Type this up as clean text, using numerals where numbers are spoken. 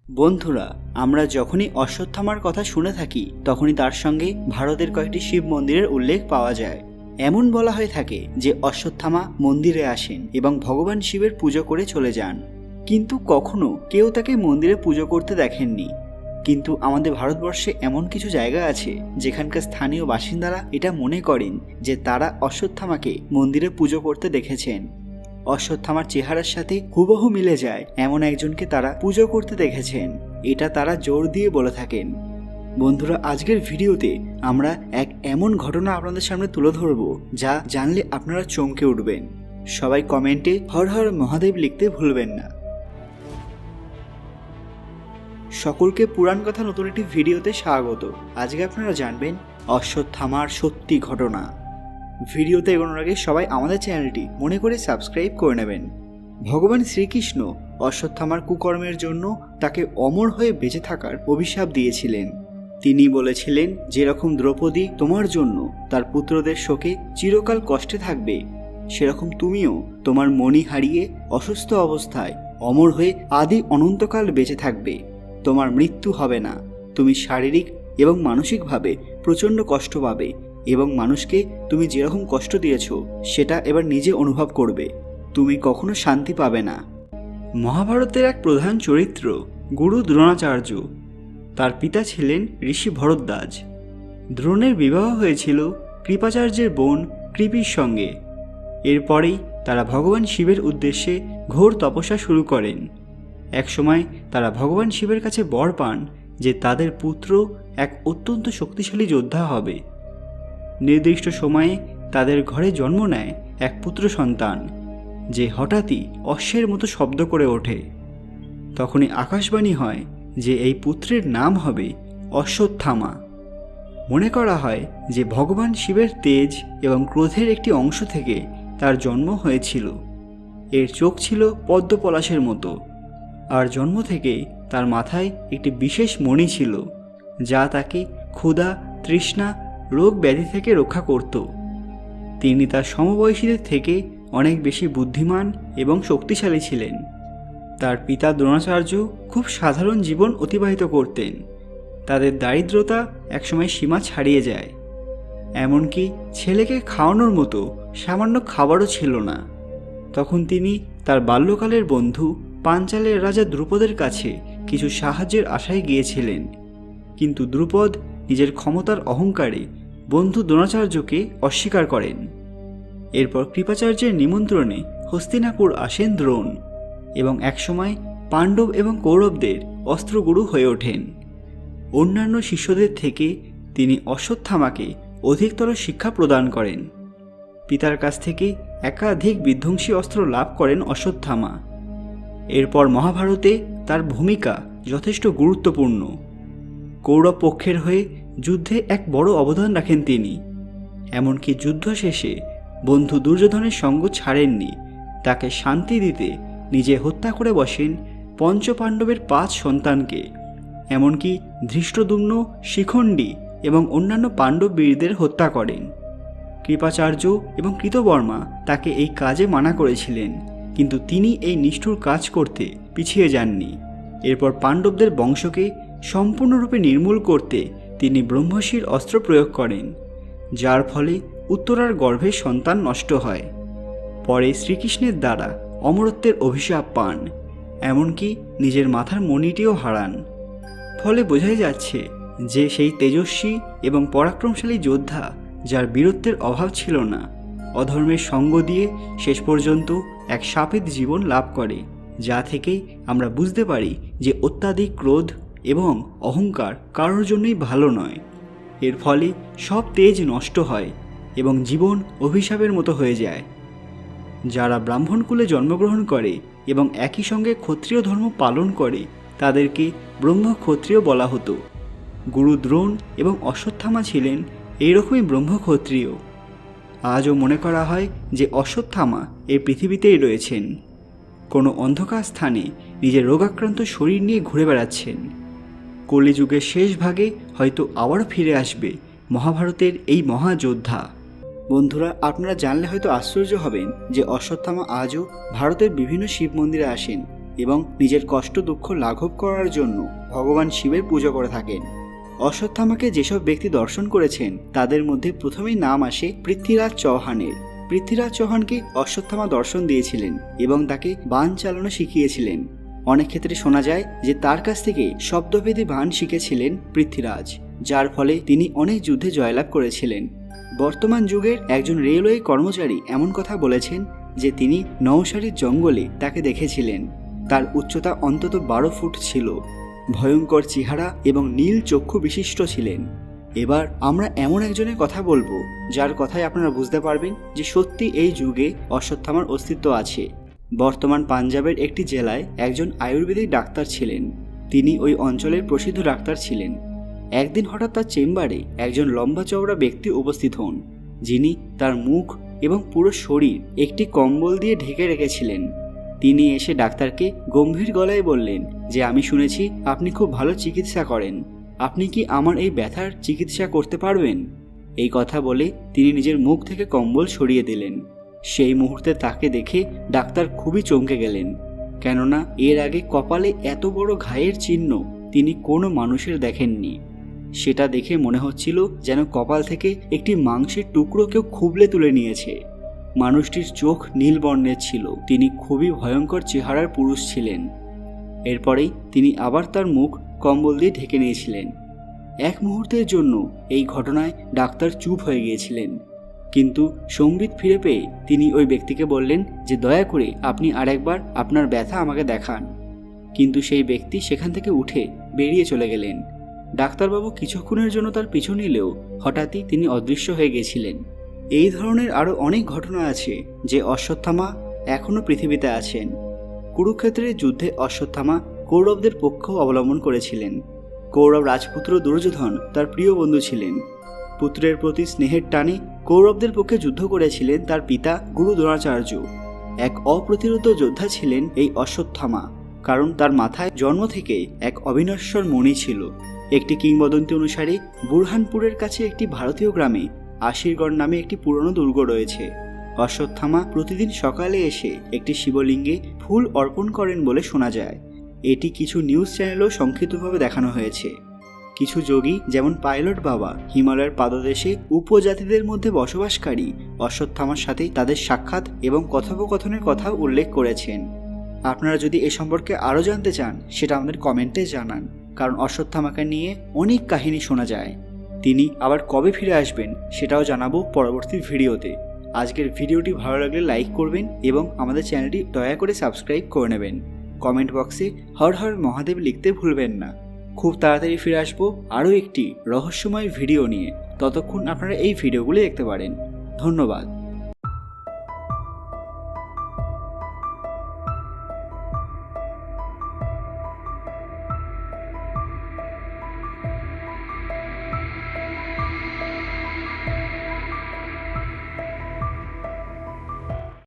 বন্ধুরা, আমরা যখনই অশ্বত্থামার কথা শুনে থাকি তখনই তার সঙ্গে ভারতের কয়েকটি শিব মন্দিরের উল্লেখ পাওয়া যায়। এমন বলা হয়ে থাকে যে অশ্বত্থামা মন্দিরে আসেন এবং ভগবান শিবের পুজো করে চলে যান, কিন্তু কখনো কেউ তাকে মন্দিরে পুজো করতে দেখেননি। কিন্তু আমাদের ভারতবর্ষে এমন কিছু জায়গা আছে যেখানকার স্থানীয় বাসিন্দারা এটা মনে করেন যে তারা অশ্বত্থামাকে মন্দিরে পুজো করতে দেখেছেন। অশ্বত্থামার চেহারার সাথে হুবহু মিলে যায় এমন একজনকে তারা পুজো করতে দেখেছেন, এটা তারা জোর দিয়ে বলে থাকেন। বন্ধুরা, আজকের ভিডিওতে আমরা এক এমন ঘটনা আপনাদের সামনে তুলে ধরব যা জানলে আপনারা চমকে উঠবেন। সবাই কমেন্টে হর হর মহাদেব লিখতে ভুলবেন না। সকলকে পুরাণ কথা নতুন একটি ভিডিওতে স্বাগত। আজকে আপনারা জানবেন অশ্বত্থামার সত্যি ঘটনা। ভিডিওতে এগোনোর আগে সবাই আমাদের চ্যানেলটি মনে করে সাবস্ক্রাইব করে নেবেন। ভগবান শ্রীকৃষ্ণ অশ্বত্থামার কুকর্মের জন্য তাকে অমর হয়ে বেঁচে থাকার অভিশাপ দিয়েছিলেন। তিনি বলেছিলেন, যেরকম দ্রৌপদী তোমার জন্য তার পুত্রদের শোকে চিরকাল কষ্টে থাকবে, সেরকম তুমিও তোমার মণি হারিয়ে অসুস্থ অবস্থায় অমর হয়ে আদি অনন্তকাল বেঁচে থাকবে। তোমার মৃত্যু হবে না। তুমি শারীরিক এবং মানসিকভাবে প্রচণ্ড কষ্ট পাবে এবং মানুষকে তুমি যেরকম কষ্ট দিয়েছ সেটা এবার নিজে অনুভব করবে। তুমি কখনো শান্তি পাবে না। মহাভারতের এক প্রধান চরিত্র গুরু দ্রোণাচার্য। তার পিতা ছিলেন ঋষি ভরদ্বাজ। দ্রোণের বিবাহ হয়েছিল কৃপাচার্যের বোন কৃপির সঙ্গে। এরপরেই তারা ভগবান শিবের উদ্দেশ্যে ঘোর তপস্যা শুরু করেন। একসময় তারা ভগবান শিবের কাছে বর পান যে তাদের পুত্র এক অত্যন্ত শক্তিশালী যোদ্ধা হবে। নির্দিষ্ট সময়ে তাদের ঘরে জন্ম নেয় এক পুত্র সন্তান, যে হঠাৎই অশ্বের মতো শব্দ করে ওঠে। তখনই আকাশবাণী হয় যে এই পুত্রের নাম হবে অশ্বত্থামা। মনে করা হয় যে ভগবান শিবের তেজ এবং ক্রোধের একটি অংশ থেকে তার জন্ম হয়েছিল। এর চোখ ছিল পদ্ম পলাশের মতো, আর জন্ম থেকেই তার মাথায় একটি বিশেষ মণি ছিল, যা তাকে ক্ষুধা, তৃষ্ণা, রোগ ব্যাধি থেকে রক্ষা করত। তিনি তার সমবয়সীদের থেকে অনেক বেশি বুদ্ধিমান এবং শক্তিশালী ছিলেন। তার পিতা দ্রোণাচার্য খুব সাধারণ জীবন অতিবাহিত করতেন। তাদের দারিদ্রতা একসময় সীমা ছাড়িয়ে যায়। এমনকি ছেলেকে খাওয়ানোর মতো সামান্য খাবারও ছিল না। তখন তিনি তার বাল্যকালের বন্ধু পাঞ্চালের রাজা দ্রুপদের কাছে কিছু সাহায্যের আশায় গিয়েছিলেন, কিন্তু দ্রুপদ নিজের ক্ষমতার অহংকারে বন্ধু দ্রোণাচার্যকে অস্বীকার করেন। এরপর কৃপাচার্যের নিমন্ত্রণে হস্তিনাপুর আসেন দ্রোণ এবং একসময় পাণ্ডব এবং কৌরবদের অস্ত্রগুরু হয়ে ওঠেন। অন্যান্য শিষ্যদের থেকে তিনি অশ্বত্থামাকে অধিকতর শিক্ষা প্রদান করেন। পিতার কাছ থেকে একাধিক বিধ্বংসী অস্ত্র লাভ করেন অশ্বত্থামা। এরপর মহাভারতে তার ভূমিকা যথেষ্ট গুরুত্বপূর্ণ। কৌরব পক্ষের হয়ে যুদ্ধে এক বড় অবদান রাখেন তিনি। এমনকি যুদ্ধ শেষে বন্ধু দুর্যোধনের সঙ্গ ছাড়েননি। তাকে শান্তি দিতে নিজে হত্যা করে বসেন পঞ্চপাণ্ডবের 5 সন্তানকে। এমনকি ধৃষ্টদ্যুম্ন, শিখণ্ডী এবং অন্যান্য পাণ্ডব বীরদের হত্যা করেন। কৃপাচার্য এবং কৃতবর্মা তাকে এই কাজে মানা করেছিলেন, কিন্তু তিনি এই নিষ্ঠুর কাজ করতে পিছিয়ে যাননি। এরপর পাণ্ডবদের বংশকে সম্পূর্ণরূপে নির্মূল করতে তিনি ব্রহ্মশির অস্ত্র প্রয়োগ করেন, যার ফলে উত্তরার গর্ভে সন্তান নষ্ট হয়। পরে শ্রীকৃষ্ণের দ্বারা অমরত্বের অভিশাপ পান, এমনকি নিজের মাথার মণিটিও হারান। ফলে বোঝাই যাচ্ছে যে সেই তেজস্বী এবং পরাক্রমশালী যোদ্ধা, যার বীরত্বের অভাব ছিল না, অধর্মের সঙ্গ দিয়ে শেষ পর্যন্ত এক শাপিত জীবন লাভ করে, যা থেকে আমরা বুঝতে পারি যে অত্যাধিক ক্রোধ এবং অহংকার কারোর জন্যই ভালো নয়। এর ফলে সব তেজ নষ্ট হয় এবং জীবন অভিশাপের মতো হয়ে যায়। যারা ব্রাহ্মণকুলে জন্মগ্রহণ করে এবং একই সঙ্গে ক্ষত্রিয় ধর্ম পালন করে তাদেরকে ব্রহ্মক্ষত্রিয় বলা হতো। গুরু দ্রোণ এবং অশ্বত্থামা ছিলেন এইরকমই ব্রহ্মক্ষত্রিয়। আজও মনে করা হয় যে অশ্বত্থামা এই পৃথিবীতেই রয়েছেন, কোনো অন্ধকার স্থানে নিজের রোগাক্রান্ত শরীর নিয়ে ঘুরে বেড়াচ্ছেন। কলিযুগের শেষ ভাগে হয়তো আবারও ফিরে আসবে মহাভারতের এই মহাযোদ্ধা। বন্ধুরা, আপনারা জানলে হয়তো আশ্চর্য হবেন যে অশ্বত্থামা আজও ভারতের বিভিন্ন শিব মন্দিরে আসেন এবং নিজের কষ্ট দুঃখ লাঘব করার জন্য ভগবান শিবের পুজো করে থাকেন। অশ্বত্থামাকে যেসব ব্যক্তি দর্শন করেছেন তাদের মধ্যে প্রথমেই নাম আসে পৃথ্বীরাজ চৌহানের। পৃথ্বীরাজ চৌহানকে অশ্বত্থামা দর্শন দিয়েছিলেন এবং তাকে বাণ চালানো শিখিয়েছিলেন। অনেক ক্ষেত্রে শোনা যায় যে তার কাছ থেকে শব্দভেদী বাণ শিখেছিলেন পৃথ্বীরাজ, যার ফলে তিনি অনেক যুদ্ধে জয়লাভ করেছিলেন। বর্তমান যুগের একজন রেলওয়ে কর্মচারী এমন কথা বলেছেন যে তিনি নওশারীর জঙ্গলে তাকে দেখেছিলেন। তার উচ্চতা অন্তত 12 ফুট ছিল, ভয়ঙ্কর চেহারা এবং নীল চক্ষু বিশিষ্ট ছিলেন। এবার আমরা এমন একজনের কথা বলবো যার কথায় আপনারা বুঝতে পারবেন যে সত্যি এই যুগে অশ্বত্থামার অস্তিত্ব আছে। বর্তমান পাঞ্জাবের একটি জেলায় একজন আয়ুর্বেদিক ডাক্তার ছিলেন। তিনি ওই অঞ্চলের প্রসিদ্ধ ডাক্তার ছিলেন। একদিন হঠাৎ তার চেম্বারে একজন লম্বা চওড়া ব্যক্তি উপস্থিত হন, যিনি তার মুখ এবং পুরো শরীর একটি কম্বল দিয়ে ঢেকে রেখেছিলেন। তিনি এসে ডাক্তারকে গম্ভীর গলায় বললেন যে আমি শুনেছি আপনি খুব ভালো চিকিৎসা করেন, আপনি কি আমার এই ব্যথার চিকিৎসা করতে পারবেন? এই কথা বলে তিনি নিজের মুখ থেকে কম্বল সরিয়ে দিলেন। সেই মুহূর্তে তাকে দেখে ডাক্তার খুবই চমকে গেলেন, কেননা এর আগে কপালে এত বড় ঘায়ের চিহ্ন তিনি কোনো মানুষের দেখেননি। সেটা দেখে মনে হচ্ছিল যেন কপাল থেকে একটি মাংসের টুকরো কেউ খুবলে তুলে নিয়েছে। মানুষটির চোখ নীল বর্ণের ছিল। তিনি খুবই ভয়ঙ্কর চেহারার পুরুষ ছিলেন। এরপরেই তিনি আবার তার মুখ কম্বল দিয়ে ঢেকে নিয়েছিলেন। এক মুহূর্তের জন্য এই ঘটনায় ডাক্তার চুপ হয়ে গিয়েছিলেন, কিন্তু সম্বিত ফিরে পেয়ে তিনি ওই ব্যক্তিকে বললেন যে দয়া করে আপনি আরেকবার আপনার ব্যথা আমাকে দেখান। কিন্তু সেই ব্যক্তি সেখান থেকে উঠে বেরিয়ে চলে গেলেন। ডাক্তারবাবু কিছুক্ষণের জন্য তার পিছু নিলেও হঠাৎই তিনি অদৃশ্য হয়ে গেছিলেন। এই ধরনের আরও অনেক ঘটনা আছে যে অশ্বত্থামা এখনও পৃথিবীতে আছেন। কুরুক্ষেত্রের যুদ্ধে অশ্বত্থামা কৌরবদের পক্ষ অবলম্বন করেছিলেন। কৌরব রাজপুত্র দুর্যোধন তার প্রিয় বন্ধু ছিলেন। পুত্রের প্রতি স্নেহের টানে কৌরবদের পক্ষে যুদ্ধ করেছিলেন তার পিতা গুরু দ্রোণাচার্য। এক অপ্রতিরোধ যোদ্ধা ছিলেন এই অশ্বত্থামা, কারণ তার মাথায় জন্ম থেকে এক অবিনশ্বর মণি ছিল। একটি কিংবদন্তি অনুসারে বুরহানপুরের কাছে একটি ভারতীয় গ্রামে আশিরগড় নামে একটি পুরনো দুর্গ রয়েছে। অশ্বত্থামা প্রতিদিন সকালে এসে একটি শিবলিঙ্গে ফুল অর্পণ করেন বলে শোনা যায়। এটি কিছু নিউজ চ্যানেলেও সংক্ষিপ্তভাবে দেখানো হয়েছে। কিছু যোগী যেমন পাইলট বাবা হিমালয়ের পাদদেশে উপজাতিদের মধ্যে বসবাসকারী অশ্বত্থামার সাথে তাদের সাক্ষাৎ এবং কথোপকথনের কথা উল্লেখ করেছেন। আপনারা যদি এ সম্পর্কে আরও জানতে চান সেটা আমাদের কমেন্টে জানান, কারণ অশ্বত্থামাকে নিয়ে অনেক কাহিনী শোনা যায়। তিনি আবার কবে ফিরে আসবেন সেটাও জানাবো পরবর্তী ভিডিওতে। আজকের ভিডিওটি ভালো লাগলে লাইক করবেন এবং আমাদের চ্যানেলটি দয়া করে সাবস্ক্রাইব করে নেবেন। কমেন্ট বক্সে হর হর মহাদেব লিখতে ভুলবেন না। খুব তাড়াতাড়ি ফিরে আসবো আরও একটি রহস্যময় ভিডিও নিয়ে। ততক্ষণ আপনারা এই ভিডিওগুলি দেখতে পারেন। ধন্যবাদ।